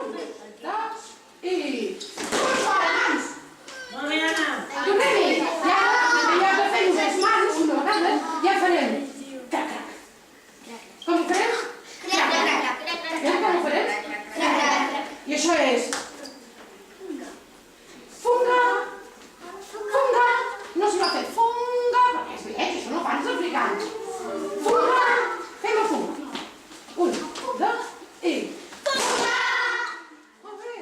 Un, dos i... Molt fort, abans! Molt bé, Anna. Tornem-hi! I ara, en lloc de fer-nos les mans, una vegada, ja farem... Crac, crac. Com ho farem? Crac, crac, crac. Com ho farem? I això és... Funga! Funga! No s'hi va fer funga, perquè és lleig, això no fan els africans. Funga! Fem el funga. Un, dos i... Funga! Molt bé!